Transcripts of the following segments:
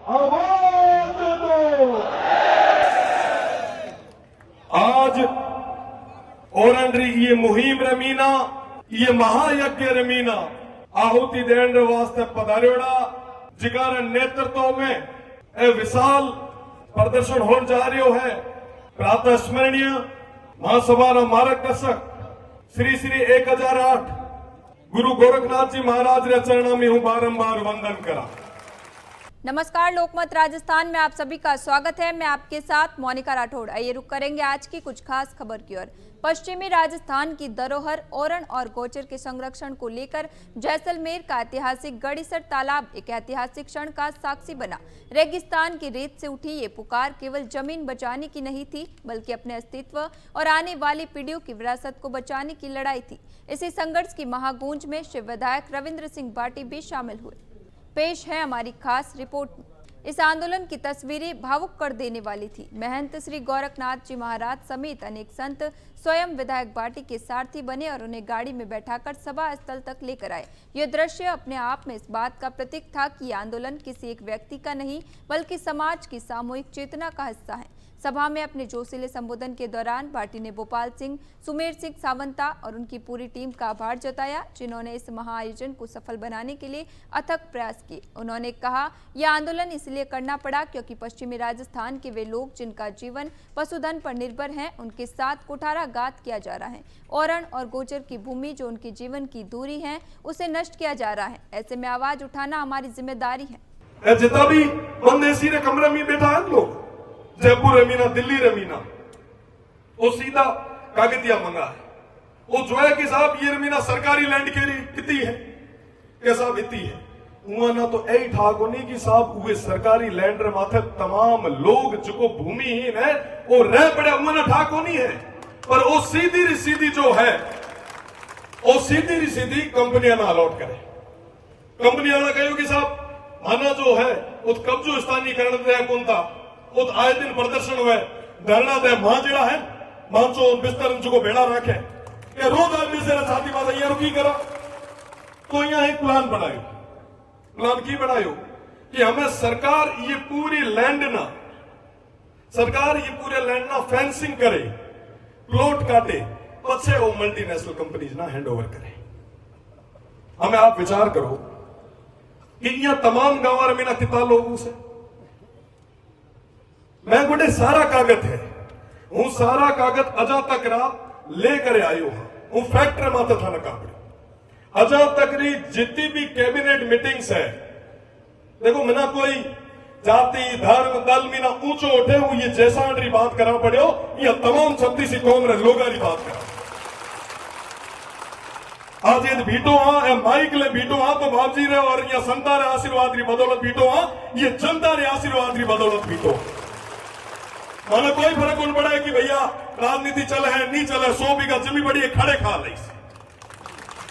आवाज दो। आज ओरंडरी ये मुहिम रमीना, ये महायज्ञ रमीना आहुति देने वास्ते पधारियोड़ा जिगार नेतृत्व में ए विशाल प्रदर्शन हो जा रही है। प्रातः स्मरणीय महासभा मार्गदर्शक श्री श्री 1008 गुरु गोरखनाथ जी महाराज रे चरणों में हूँ बारंबार वंदन करा। नमस्कार, लोकमत राजस्थान में आप सभी का स्वागत है। मैं आपके साथ मोनिका राठौड़। आइए रुक करेंगे आज की कुछ खास खबर की ओर। पश्चिमी राजस्थान की धरोहर ओरण और गोचर के संरक्षण को लेकर जैसलमेर का ऐतिहासिक गढ़ीसर तालाब एक ऐतिहासिक क्षण का साक्षी बना। रेगिस्तान की रेत से उठी ये पुकार केवल जमीन बचाने की नहीं थी, बल्कि अपने अस्तित्व और आने वाली पीढ़ियों की विरासत को बचाने की लड़ाई थी। इसी संघर्ष की महागूंज में शिव विधायक रविंद्र सिंह बाटी भी शामिल हुए। पेश है हमारी खास रिपोर्ट। इस आंदोलन की तस्वीरें भावुक कर देने वाली थी। महंत श्री गोरखनाथ जी महाराज समेत अनेक संत स्वयं विधायक बाटी के सारथी बने और उन्हें गाड़ी में बैठाकर सभा स्थल तक लेकर आए। यह दृश्य अपने आप में इस बात का प्रतीक था कि यह आंदोलन किसी एक व्यक्ति का नहीं, बल्कि समाज की सामूहिक चेतना का हिस्सा है। सभा में अपने जोशीले संबोधन के दौरान बाटी ने भोपाल सिंह, सुमेर सिंह सावंता और उनकी पूरी टीम का आभार जताया, जिन्होंने इस महाआयोजन को सफल बनाने के लिए अथक प्रयास किए। उन्होंने कहा, यह आंदोलन इसलिए करना पड़ा क्योंकि पश्चिमी राजस्थान के वे लोग जिनका जीवन पशुधन पर निर्भर है, उनके साथ कुठाराघात किया जा रहा है। ओरण और गोचर की भूमि जो उनके जीवन की दूरी है, उसे नष्ट किया जा रहा है। ऐसे में आवाज उठाना हमारी जिम्मेदारी है। जितना भी बंदेसी रे कमरे में बैठा है लोग, जयपुर रमीना, दिल्ली रमीना, वो सीधा कागतिया मंगा है। वो जो है कि साहब ये रमीना सरकारी लैंड के लिए कितनी है, कैसा बीती है हुआ ना तो ऐ ठाको नहीं कि साहब हुए सरकारी लैंड रे माथे तमाम लोग जो भूमिहीन है वो रह पड़े हुआ ना ठाको नहीं है। पर वो सीधी जो है वो सीधी कंपनियां ना अलॉट करे। कंपनियां ना कहो कि साहब माना जो है उस कब्जो स्थानीकरण दे कौन था, उस आए दिन प्रदर्शन हुए धरना दे मां जेड़ा है मांचो बिस्तर जो भेड़ा रखे कि रोज आदमी से छाती बात ये रुकी करा। तो यहाँ एक प्लान बनायो। प्लान की बनायो कि हमें सरकार ये पूरी लैंड ना फेंसिंग करे, प्लॉट काटे, पछे वो मल्टीनेशनल कंपनीज ना हैंड ओवर करे। हमें आप विचार करो कि यह तमाम गांव में ना कितना लोगों से मैं गोटे सारा कागज है, हूँ सारा कागज अजा तक रा लेकर आयो हूँ फैक्ट्री माता था ना कापड़ी अजा तक री जितनी भी कैबिनेट मीटिंग्स है। देखो मना कोई जाति धर्म दल में ना ऊंचो उठे हूं ये जैसा बात करा पड़े, ये तमाम छत्तीसी कांग्रेस लोगों की बात करा। आज ये भीटो हाँ माइक ले भीटो हाँ तो बाबजी रे और या संता रे आशीर्वाद री बदौलत भीटो हाँ, ये जनता रे आशीर्वाद री बदौलत भीटो। माना कोई फर्क नहीं पड़ा है कि भैया राजनीति चले है नहीं चले, 100 बीघा जमी बड़ी है खड़े खा ली।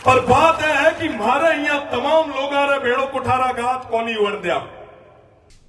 पर बात है कि मारे यहाँ तमाम लोग भेड़ो कुठाराघात कोनी उड़ दिया।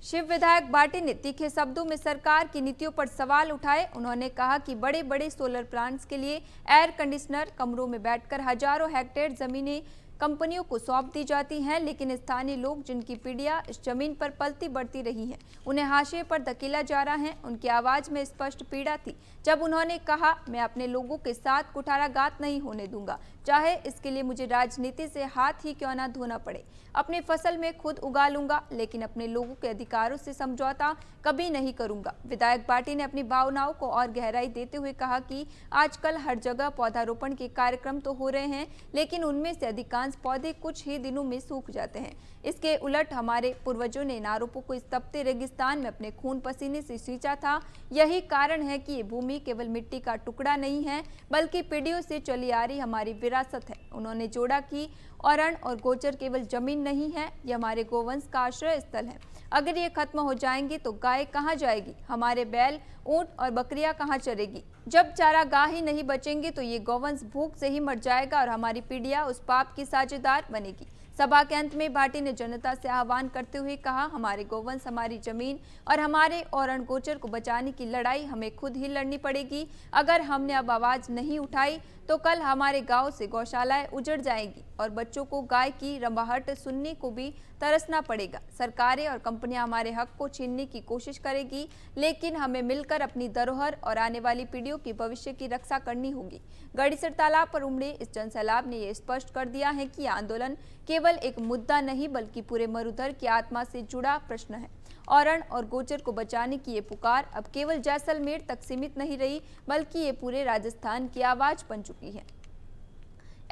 शिव विधायक बाटी ने तीखे शब्दों में सरकार की नीतियों पर सवाल उठाए। उन्होंने कहा कि बड़े बड़े सोलर प्लांट्स के लिए एयर कंडीशनर कमरों में बैठकर हजारों हेक्टेयर जमीनें कंपनियों को सौंप दी जाती हैं, लेकिन स्थानीय लोग जिनकी पीढ़ियां इस जमीन पर पलती बढ़ती रही हैं, उन्हें हाशिए पर धकेला जा रहा है। उनकी आवाज में स्पष्ट पीड़ा थी जब उन्होंने कहा, मैं अपने लोगों के साथ कुठाराघात नहीं होने दूंगा, चाहे इसके लिए मुझे राजनीति से हाथ ही क्यों ना धोना पड़े। अपनी फसल में खुद उगा लूंगा, लेकिन अपने लोगों के अधिकारों से समझौता कभी नहीं करूंगा। विधायक बाटी ने अपनी भावनाओं को और गहराई देते हुए कहा कि आजकल हर जगह पौधारोपण के कार्यक्रम तो हो रहे हैं, लेकिन उनमें से अधिकांश पौधे कुछ ही दिनों में सूख जाते हैं। इसके उलट हमारे पूर्वजों ने इन आरोपों को इस तपते रेगिस्तान में अपने खून पसीने से सींचा था। यही कारण है कि ये भूमि केवल मिट्टी का टुकड़ा नहीं है, बल्कि पीढ़ियों से चली आ रही हमारी विरासत है। उन्होंने जोड़ा कि ओरण और गोचर केवल जमीन नहीं है, ये हमारे गोवंश का आश्रय स्थल है। अगर ये खत्म हो जाएंगे तो गाय कहाँ जाएगी, हमारे बैल, ऊंट और बकरियां कहाँ चरेगी। जब चारागाह ही नहीं बचेंगे तो ये गौवंश भूख से ही मर जाएगा और हमारी पीढ़ियां उस पाप की साझेदार बनेगी। सभा के अंत में बाटी ने जनता से आह्वान करते हुए कहा, हमारे गोवंश, हमारी जमीन और हमारे ओरण गोचर को बचाने की लड़ाई हमें खुद ही लड़नी पड़ेगी। अगर हमने अब आवाज नहीं उठाई तो कल हमारे गांव से गौशालाएं उजड़ जाएंगी और बच्चों को गाय की रंबाहट सुनने को भी तरसना पड़ेगा। सरकारें और कंपनियां हमारे हक को छीनने की कोशिश करेगी, लेकिन हमें मिलकर अपनी धरोहर और आने वाली पीढ़ियों की भविष्य की रक्षा करनी होगी। गढ़ीसर तालाब पर उमड़े इस जनसैलाब ने यह स्पष्ट कर दिया है कि आंदोलन केवल एक मुद्दा नहीं बल्कि पूरे मरुधर की आत्मा से जुड़ा प्रश्न है। औरण और गोचर को बचाने की ये पुकार अब केवल जैसलमेर तक सीमित नहीं रही, बल्कि ये पूरे राजस्थान की आवाज बन चुकी है।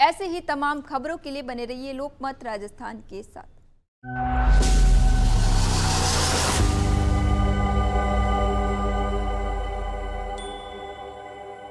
ऐसे ही तमाम खबरों के लिए बने रहिए लोकमत राजस्थान के साथ।